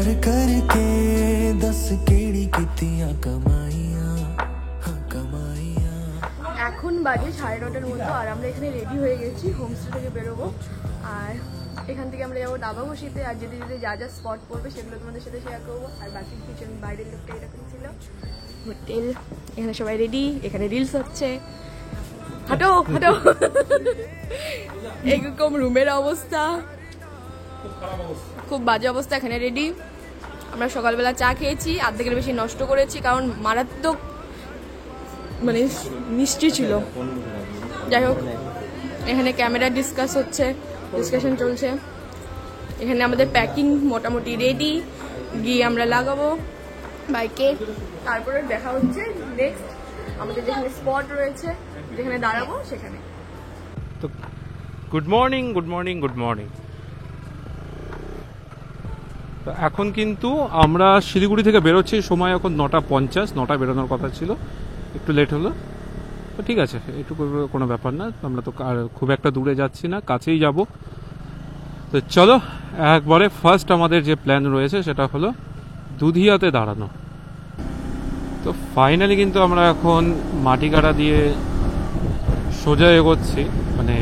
कर कर के 10 केड़ी कितियां कमाइयां कमाइयां। এখন বাজে 9:30টার মতো আর আমরা এখানে রেডি হয়ে গেছি, হোমস্টে থেকে বেরোবো। আর এখান থেকে আমরা যাবো দাবা বসিতে, আর যেতে যেতে যা যা স্পট পড়বে সেগুলো তোমাদের সাথে শেয়ার করবো। আর বাকি কিছু বাইরের লোকটা এরকম ছিল হোটেল, এখানে সবাই রেডি, এখানে রিলস হচ্ছে। হাঁটো হাঁটো। এরকম রুমের অবস্থা খুব বাজে অবস্থা। এখানে রেডি, আমরা সকালবেলা চা খেয়েছি, অর্ধেকের বেশি নষ্ট করেছি কারণ মারাত্মক মানে মিষ্টি ছিল। যাই হোক, এখানে ক্যামেরা ডিসকাশন চলছে। এখানে আমাদের প্যাকিং মোটামুটি রেডি, গিয়ে আমরা লাগাবো বাইকে। তারপরে দেখা হচ্ছে নেক্সট আমাদের যেখানে স্পট রয়েছে, যেখানে দাঁড়াবো সেখানে। তো good morning good morning good morning. তো এখন কিন্তু আমরা শিলিগুড়ি থেকে বেরোচ্ছি, সময় এখন 9:50, 9টা বেরোনোর কথা ছিল, একটু লেট হলো। তো ঠিক আছে, একটু কোনো ব্যাপার না, আমরা তো খুব একটা দূরে যাচ্ছি না, কাছেই যাব। তো চলো, একবারে ফার্স্ট আমাদের যে প্ল্যান রয়েছে সেটা হলো দুধিয়াতে দাঁড়ানো। তো ফাইনালি কিন্তু আমরা এখন মাটিগাড়া দিয়ে সোজা এগোচ্ছি, মানে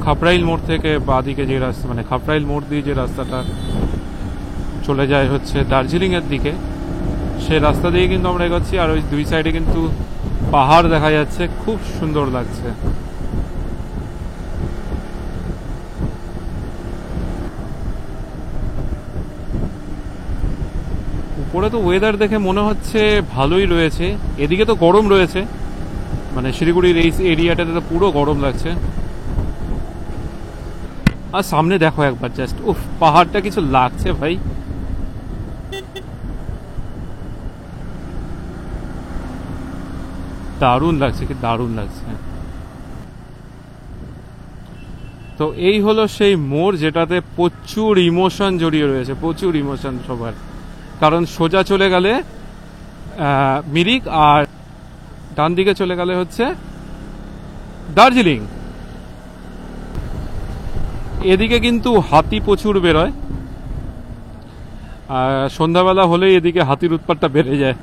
খাপরাইল মোড় থেকে বাঁদিকে যে রাস্তা, মানে খাপরাইল মোড় দিয়ে যে রাস্তাটা চলে যায় হচ্ছে দার্জিলিংয়ের দিকে, সেই রাস্তা দিয়ে কিন্তু আমরা এগোচ্ছি। আর ওই দুই সাইডে কিন্তু পাহাড় দেখা যাচ্ছে, খুব সুন্দর লাগছে। উপরে তো ওয়েদার দেখে মনে হচ্ছে ভালোই রয়েছে, এদিকে তো গরম রয়েছে, মানে শিলিগুড়ির এই এরিয়াটাতে তো পুরো গরম লাগছে। আর সামনে দেখো একবার জাস্ট, উফ, পাহাড়টা কিছু লাগছে ভাই। দারুণ লাগছে, কি দারুণ লাগছে। তো এই হলো সেই মোড় যেটাতে প্রচুর ইমোশন জড়িয়ে রয়েছে, প্রচুর ইমোশন সবার। কারণ সোজা চলে গেলে মিরিক, আর ডান দিকে চলে গেলে হচ্ছে দার্জিলিং। এদিকে কিন্তু হাতি প্রচুর বেরোয়, আর সন্ধ্যাবেলা হলেই এদিকে হাতির উৎপাতটা বেড়ে যায়।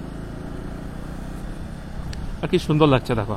আর কি সুন্দর লাগছে দেখো।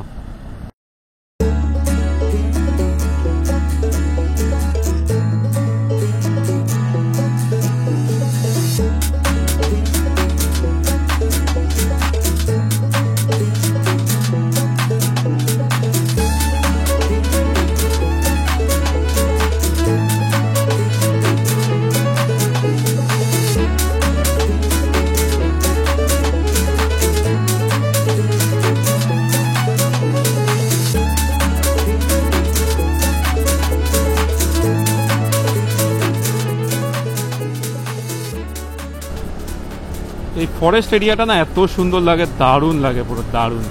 এই ফরেস্ট এরিয়াটা না এত সুন্দর লাগে, দারুণ লাগে, পুরো দারুণ।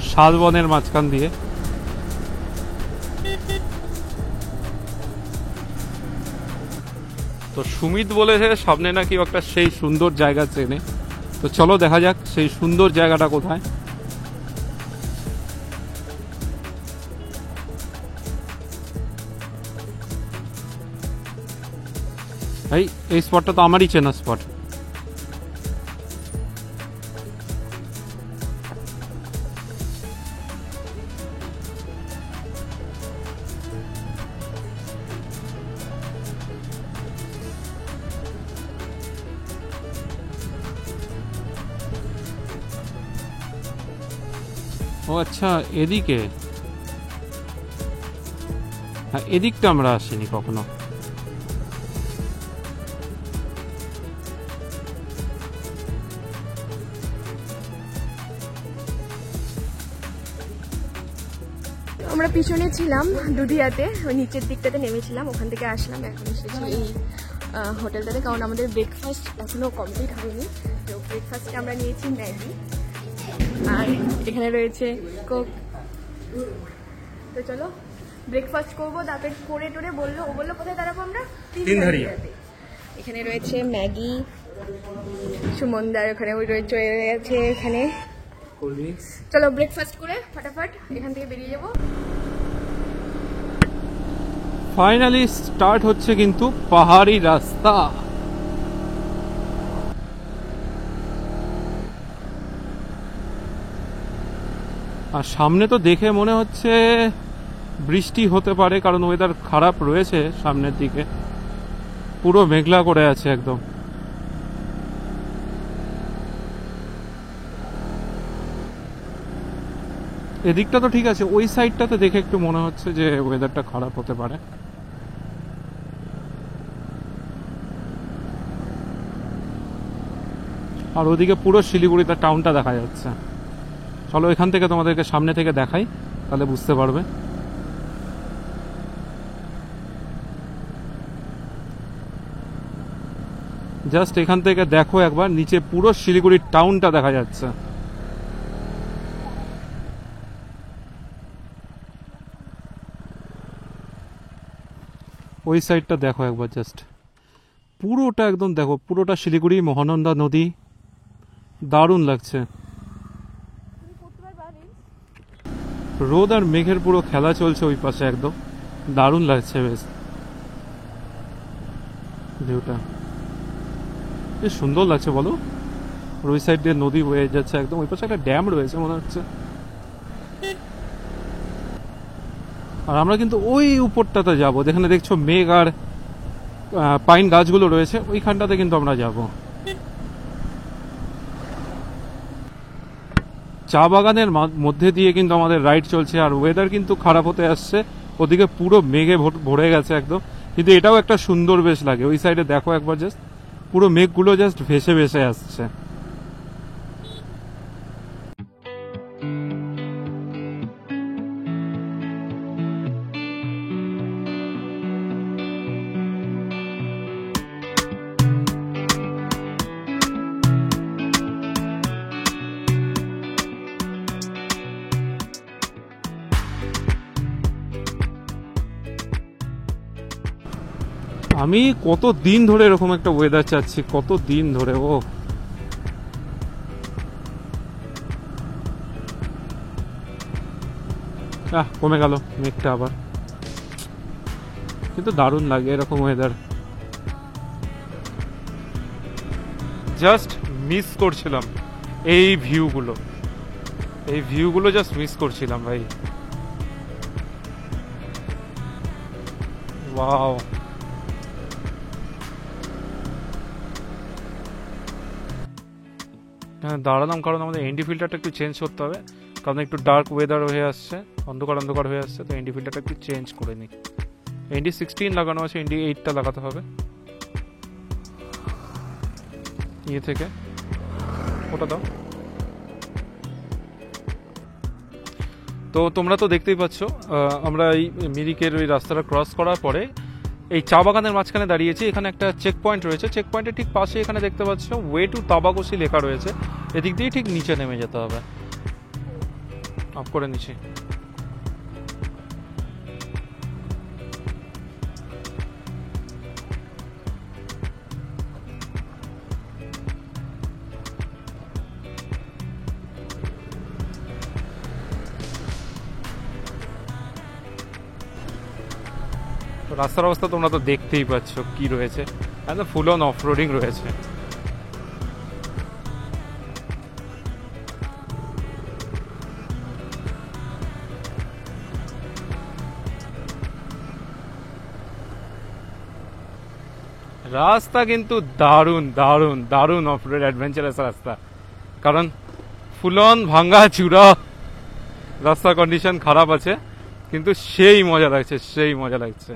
শালবনের মাঝখান দিয়ে। তো সুমিত বলেছে সামনে নাকি একটা সেই সুন্দর জায়গা চেনে, তো চলো দেখা যাক সেই সুন্দর জায়গাটা কোথায়। এই স্পটটা তো আমারই চেনা স্পট। ও আচ্ছা, এদিকে, হ্যাঁ এদিকটা আমরা আসিনি কখনো। আমরা পিছনে ছিলাম দুধিয়াতে, ওই নিচের দিকটাতে নেমেছিলাম, ওখান থেকে আসলাম, এখন এসেছি এই হোটেলটাতে, কারণ আমাদের ব্রেকফাস্ট এখনো কমপ্লিট হয়নি। তো ব্রেকফাস্টে আমরা নিয়েছি ম্যাগি, আর এখানে রয়েছে কোক। তো চলো ব্রেকফাস্ট করবো, তারপরে করে টোরে বললো, ও বললো কোথায় দাঁড়াবো আমরা, তিনধারিয়াতে। এখানে রয়েছে ম্যাগি, সুমনদার ওখানে ওই রয়েছে এখানে। চলো ব্রেকফাস্ট করে ফটাফট এখান থেকে বেরিয়ে যাবো। ফাইনালি স্টার্ট হচ্ছে কিন্তু পাহাড়ি রাস্তা। আর সামনে তো দেখে মনে হচ্ছে বৃষ্টি হতে পারে, কারণ ওয়েদার খারাপ রয়েছে সামনের দিকে, পুরো মেঘলা করে আছে একদম। এদিকটা তো ঠিক আছে, ওই সাইডটাতে দেখে একটু মনে হচ্ছে যে ওয়েদারটা খারাপ হতে পারে। আর ওদিকে পুরো শিলিগুড়িতে টাউনটা দেখা যাচ্ছে। চলো এখান থেকে তোমাদেরকে সামনে থেকে দেখাই, তাহলে বুঝতে পারবে। জাস্ট এখান থেকে দেখো একবার, নিচে পুরো শিলিগুড়ির টাউনটা দেখা যাচ্ছে। ওই সাইডটা দেখো একবার, জাস্ট পুরোটা একদম দেখো, পুরোটা শিলিগুড়ি, মহানন্দা নদী, দারুণ লাগছে। রোদ আর মেঘের পুরো খেলা চলছে ওই পাশে, একদম দারুণ লাগছে বেশ ভিউটা, বেশ সুন্দর লাগছে বলো। ওই সাইড দিয়ে নদী বয়ে যাচ্ছে একদম, ওই পাশে একটা ড্যাম রয়েছে মনে হচ্ছে। আর আমরা কিন্তু ওই উপরটাতে যাবো, যেখানে দেখছো মেঘ আর পাইন গাছগুলো রয়েছে, ওইখানটাতে কিন্তু আমরা যাব। চা বাগানের মধ্যে দিয়ে কিন্তু আমাদের রাইড চলছে, আর ওয়েদার কিন্তু খারাপ হতে আসছে, ওদিকে পুরো মেঘে ভরে গেছে একদম। কিন্তু এটাও একটা সুন্দর বেশ লাগে, ওই সাইডে দেখো একবার, জাস্ট পুরো মেঘগুলো জাস্ট ভেসে ভেসে আসছে। আমি কত দিন ধরে এরকম একটা ওয়েদার চাচ্ছি, কত দিন ধরে। ও কমে গেল মেঘটা আবার, কিন্তু দারুণ লাগে এরকম ওয়েদার। জাস্ট মিস করছিলাম এই ভিউগুলো, এই ভিউগুলো জাস্ট মিস করছিলাম ভাই। ওয়াও, হ্যাঁ দাঁড়ালাম কারণ আমাদের এনডি ফিল্টারটা একটু চেঞ্জ করতে হবে, কারণ একটু ডার্ক ওয়েদার হয়ে আসছে, অন্ধকার অন্ধকার হয়ে আসছে, তো এনডি ফিল্টারটা একটু চেঞ্জ করে নিই। এনডি 16 লাগানো আছে, এনডি 8টা লাগাতে হবে ইয়ে থেকে। ওটা দাও। তো তোমরা তো দেখতেই পাচ্ছ, আমরা এই মিরিকের ওই রাস্তাটা ক্রস করার পরে এই চা বাগানের মাঝখানে দাঁড়িয়েছি। এখানে একটা চেক পয়েন্ট রয়েছে, চেক পয়েন্টের ঠিক পাশে এখানে দেখতে পাচ্ছ ওয়ে টু তাবাকসি লেখা রয়েছে, এদিক দিয়ে ঠিক নিচে নেমে যেতে হবে। অফ করে নিচ্ছি। রাস্তার অবস্থা তোমরা তো দেখতেই পাচ্ছ কি রয়েছে, একদম ফুল অন অফ রোডিং রয়েছে। রাস্তা কিন্তু দারুণ দারুণ দারুণ অফ রোড অ্যাডভেঞ্চারাস রাস্তা, কারণ ফুল অন ভাঙ্গা চূড়া, রাস্তার কন্ডিশন খারাপ আছে, কিন্তু সেই মজা লাগছে, সেই মজা লাগছে।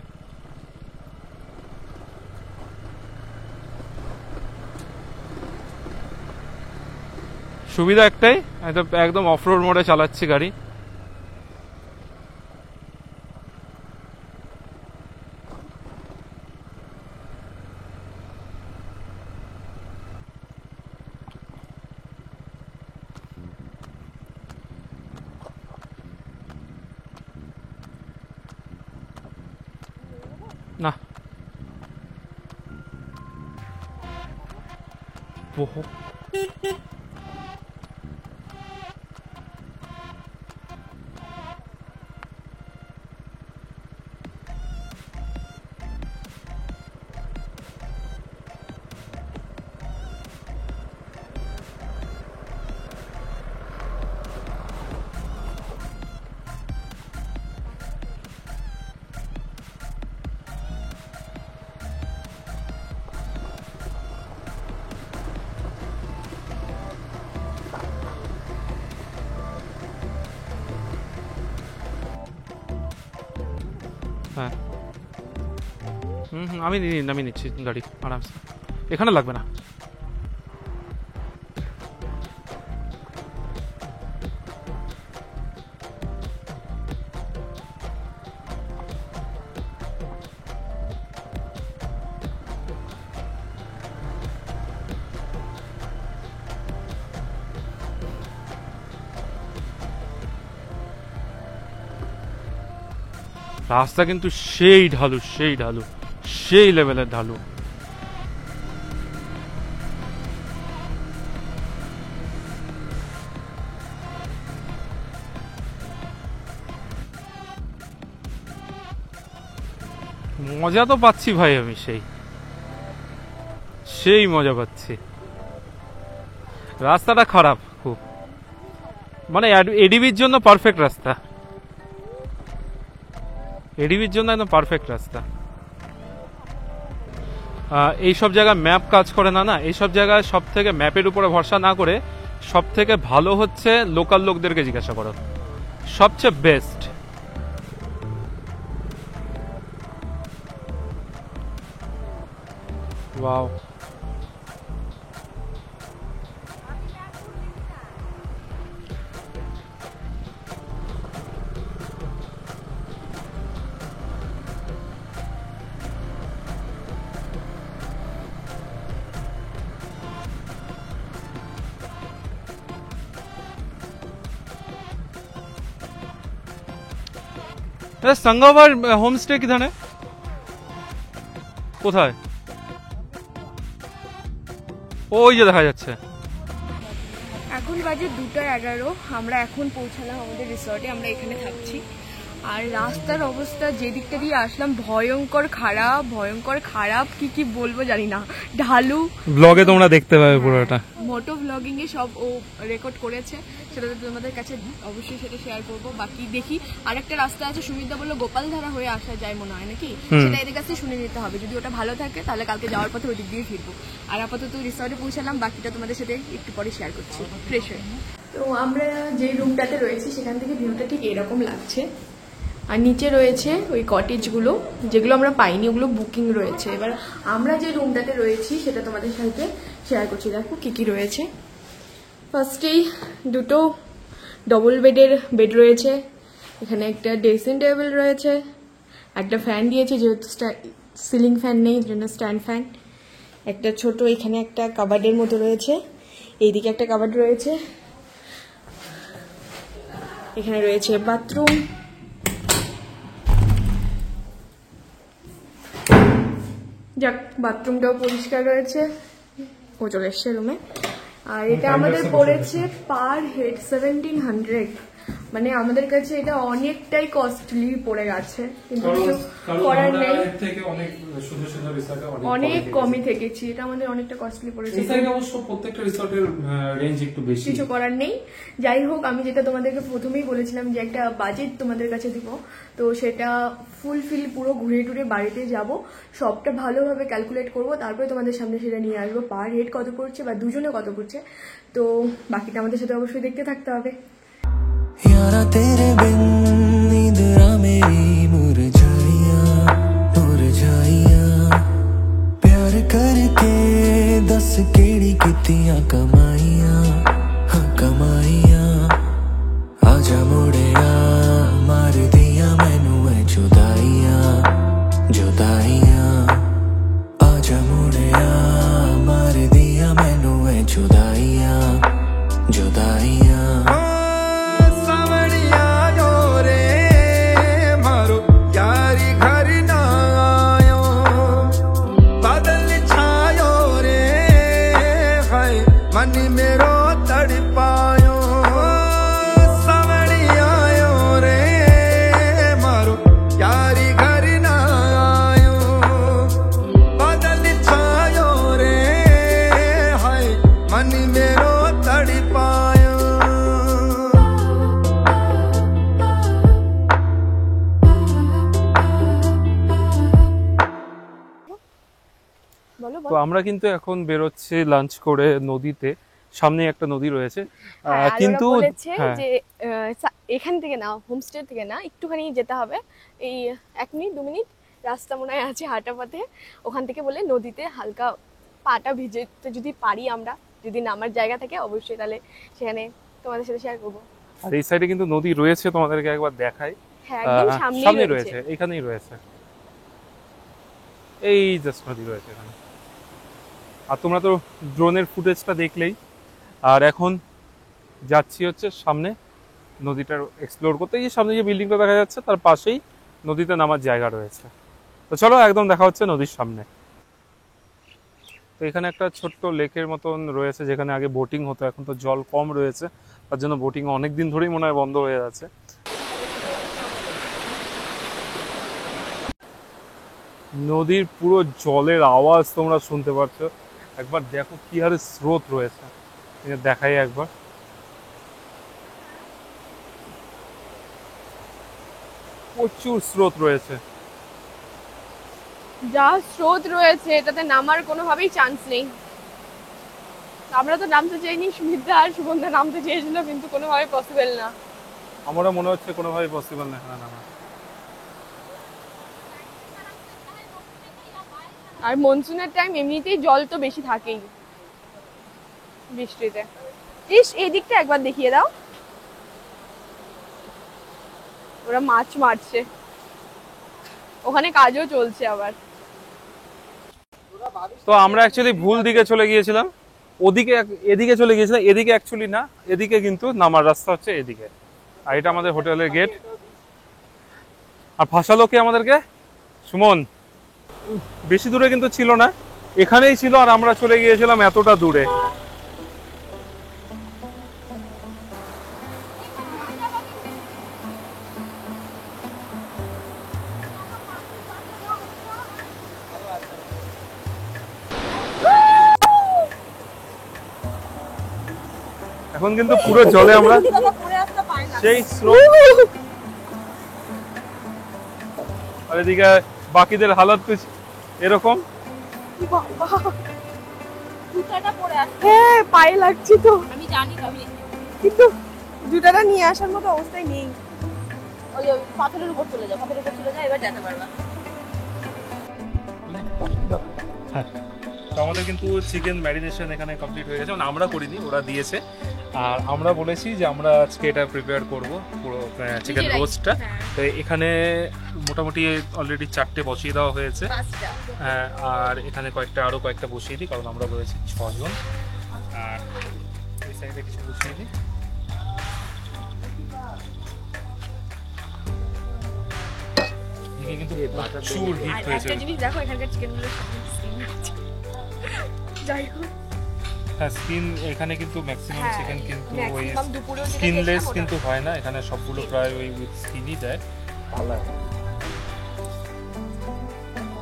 সুবিধা একটাই, একদম অফ রোড মোডে চালাচ্ছি গাড়ি। না বহু হ্যাঁ আমি নামিয়ে নিচ্ছি গাড়ি আরামসে, এখানে লাগবে না। রাস্তা কিন্তু সেই ঢালু, সেই ঢালু, সেই লেভেলের ঢালু। মজা তো পাচ্ছি ভাই, আমি সেই মজা পাচ্ছি। রাস্তাটা খারাপ খুব, মানে এডিবির জন্য পারফেক্ট রাস্তা, এডিবির জন্য একদম পারফেক্ট রাস্তা। এইসব জায়গায় ম্যাপ কাজ করে না, এইসব জায়গায় সব থেকে ম্যাপের উপরে ভরসা না করে সব থেকে ভালো হচ্ছে লোকাল লোকদেরকে জিজ্ঞাসা করো, সবচেয়ে বেস্ট। ওয়াও, संगोवर होम स्टे किधर है, কোথায়? ওই যে দেখা যাচ্ছে। এখন বাজে 2:11, আমরা এখন পৌঁছালাম আমাদের রিসর্টে, আমরা এখানে থাকছি। আর রাস্তার অবস্থা যে দিকটা দিয়ে আসলাম ভয়ঙ্কর খারাপ, ভয়ঙ্কর খারাপ, কি বলবো জানি না। ঢালু ব্লগে তোমরা দেখতে পাবে পুরোটা, মোটো ব্লগিং এ সব ও রেকর্ড করেছে, সেটা তোমাদের কাছে অবশ্যই সেটা শেয়ার করব। বাকি দেখি আরেকটা রাস্তা আছে, সুমিতদা বললো গোপালধারা হয়ে আসা যায় মনে হয় নাকি, সেটা এদের কাছে শুনে নিতে হবে। যদি ওটা ভালো থাকে তাহলে কালকে যাওয়ার পথে ওই দিক দিয়ে ফিরবো। আর আপাতত রিসর্টে পৌঁছালাম, বাকিটা তোমাদের সাথে একটু পরে শেয়ার করছি ফ্রেশ হয়ে। তো আমরা যে রুমটাতে রয়েছি সেখান থেকে ভিউটা ঠিক এরকম লাগছে। আর নিচে রয়েছে ওই কটেজগুলো, যেগুলো আমরা পাইনি, ওগুলো বুকিং রয়েছে। এবার আমরা যে রুমটাতে রয়েছি সেটা তোমাদের সাথে শেয়ার করছি। দেখো কি রয়েছে। ফার্স্টেই দুটো ডবল বেড রয়েছে, এখানে একটা ড্রেসিং টেবিল রয়েছে, একটা ফ্যান দিয়েছে, যেহেতু সিলিং ফ্যান নেই জন্য স্ট্যান্ড ফ্যান। একটা ছোট এখানে একটা কাবার্ডের মতো রয়েছে, এইদিকে একটা কাবার্ড রয়েছে, এখানে রয়েছে বাথরুম, যাক বাথরুমটাও পরিষ্কার রয়েছে। ও চলে এসছে রুমে। আর এটা আমাদের পড়েছে পার হেড 1700, মানে আমাদের কাছে এটা অনেকটাই কস্টলি পড়ে গেছে, কিন্তু কিছু করার নেই, অনেক কমই থেকেছি, এটা আমাদের অনেকটা কস্টলি পড়েছে, প্রত্যেকটা রিসর্টের রেঞ্জ একটু বেশি, কিছু করার নেই। যাই হোক, আমি যেটা তোমাদেরকে প্রথমেই বলেছিলাম যে একটা বাজেট তোমাদের কাছে দিব, তো সেটা ফুলফিল, পুরো ঘুরে টুরে বাড়িতে যাব, সবটা ভালোভাবে ক্যালকুলেট করব, তারপরে তোমাদের সামনে সেটা নিয়ে আসবো পার হেড কত পড়ছে বা দুজনে কত পড়ছে। তো বাকিটা আমাদের সাথে অবশ্যই দেখতে থাকতে হবে। यारा तेरे बिन नींदरा मेरी मुरझाइया प्यार करके दस केड़ी कितियां कमाइया, हाँ कमाइया। आजा मुड़िया मार दिया मैनू है जुदाइया, आजा मुड़िया मार दिया मैनू है जुदाइया। তো আমরা কিন্তু এখন বেরোচ্ছি লাঞ্চ করে নদীতে। সামনে একটা নদী রয়েছে হ্যাঁ, আর ওরা কিন্তু বলেছে হ্যাঁ, যে এখান থেকে না, হোমস্টে থেকে না, একটুখানি যেতে হবে, এই 1 মিনিট 2 মিনিট রাস্তা মনে হয় আছে হাঁটা পথে। ওখান থেকে বলে নদীতে হালকা পাটা ভিজেতে যদি পারি আমরা, যদি নামার জায়গা থাকে অবশ্যই, তাহলে সেখানে তোমাদের সাথে শেয়ার করবো। আর এই সাইডে কিন্তু নদী রয়েছে, তোমাদেরকে একবার দেখাই। হ্যাঁ, একদম সামনে সামনেই রয়েছে, এখানেই রয়েছে, এই জাস্ট নদী রয়েছে এখানে। আর তোমরা তো ড্রোনের ফুটেজটা দেখলেই। আর এখন যাচ্ছি হচ্ছে সামনে নদীটার এক্সপ্লোর করতে। এই যে সামনে যে বিল্ডিংটা দেখা যাচ্ছে তার পাশেই নদীতে নামার জায়গা রয়েছে। তো চলো একদম দেখা হচ্ছে নদীর সামনে। তো এখানে একটা ছোট্ট লেকের মতন রয়েছে যেখানে আগে বোটিং হতো, এখন তো জল কম রয়েছে, তার জন্য বোটিং অনেক দিন ধরেই মনে হয় বন্ধ হয়ে যাচ্ছে। নদীর পুরো জলের আওয়াজ তোমরা শুনতে পাচ্ছ, একবার দেখো কি হারে স্রোত রয়েছে, দেখাই একবার। প্রচুর স্রোত রয়েছে, যা স্রোত রয়েছে এটাতে নামার কোনোভাবেই চান্স নেই। আমরা তো নামতে চাইনি, সুমিত্রা আর সুগন্ধা নামতে চেয়েছিল, কিন্তু কোনোভাবে পসিবল না। আমারও মনে হচ্ছে কোনোভাবে পসিবল না এখানে নামা। আর মনসুনের টাইম এমনিতেই জল তো বেশি থাকেই বৃষ্টিতে। ইস, এই দিকটা একবার দেখিয়ে দাও, ওরা মাছ মারছে, ওখানে কাজও চলছে আবার। তো আমরা অ্যাকচুয়ালি ভুল দিকে চলে গিয়েছিলাম, ওদিকে এদিকে চলে গিয়েছিলাম, এদিকে অ্যাকচুয়ালি না, এদিকে কিন্তু নামার রাস্তা হচ্ছে এদিকে। আর এটা আমাদের হোটেলের গেট। আর ফাঁসালো কে আমাদেরকে? সুমন। বেশি দূরে কিন্তু ছিল না, এখানেই ছিল, আর আমরা চলে গিয়েছিলাম এতটা দূরে। এখন কিন্তু পুরো জলে আমরা, সেই স্রোত। আর এদিকে বাকিদের হালত এরকম। হ্যাঁ, পায়ে লাগছে তো, আমি জানি আমি কিন্তু জুতাটা নিয়ে আসার মতো অবস্থায় নেই। ওই পাথরের উপর চলে যাও, পাথরের উপর চলে যাও, এবার যেতে পারবা। তো আমাদের কিন্তু চিকেন ম্যারিনেশন এখানে কমপ্লিট হয়ে গেছে, মানে আমরা করিনি, ওরা দিয়েছে। আর আমরা বলেছি যে আমরা আজকে এটা প্রিপেয়ার করব, পুরো চিকেন নিজেরাই। রোস্টটা। হ্যাঁ। তো এখানে মোটামুটি অলরেডি 4টে বসিয়ে দেওয়া হয়েছে। আর এখানে আরো কয়েকটা বসিয়ে দিই, কারণ আমরা রয়েছি 6 জন। আর এই সাইডে কিছু বসিয়ে দিই। এদিকে কিন্তু প্রচুর হিট আর হয়েছে। একটা জিনিস দেখো, এখানকার চিকেন গুলো যাই হোক, হ্যাঁ, স্কিন এখানে কিন্তু ম্যাক্সিমাম হ্যাঁ, চিকেন কিন্তু ওই maximum দুপুরেও যেটা স্কিনলেস খেয়েছিলাম কিন্তু হয় না, এখানে সবগুলো প্রায় ওই উইথ স্কিনই দেয়। ভালো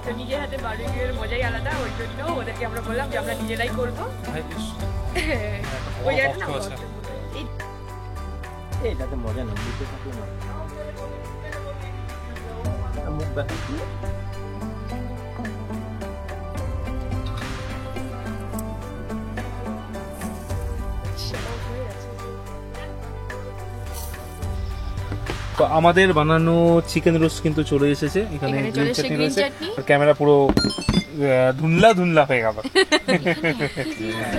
তো নিজের হাতে বারবিকিউর মজাই আলাদা, ওই জন্য ওদেরকে আমরা বললাম যে আমরা নিজেরাই করবো। ওই জায়গাটা না আছে। এটাতে মজা নেই, দিতে থাকলে না মুখ ব্যথা। তো আমাদের বানানো চিকেন রোস্ট কিন্তু চলে এসেছে, এখানে এখানে গ্রিন চলে এসেছে চাটনি green রয়েছে, চাটনি। আর ক্যামেরা পুরো ধুনলা হয়ে গেল।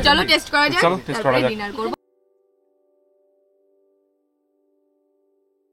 চলো টেস্ট করা যাক, চলো, taste করা তারপরে যাক। ডিনার করবো।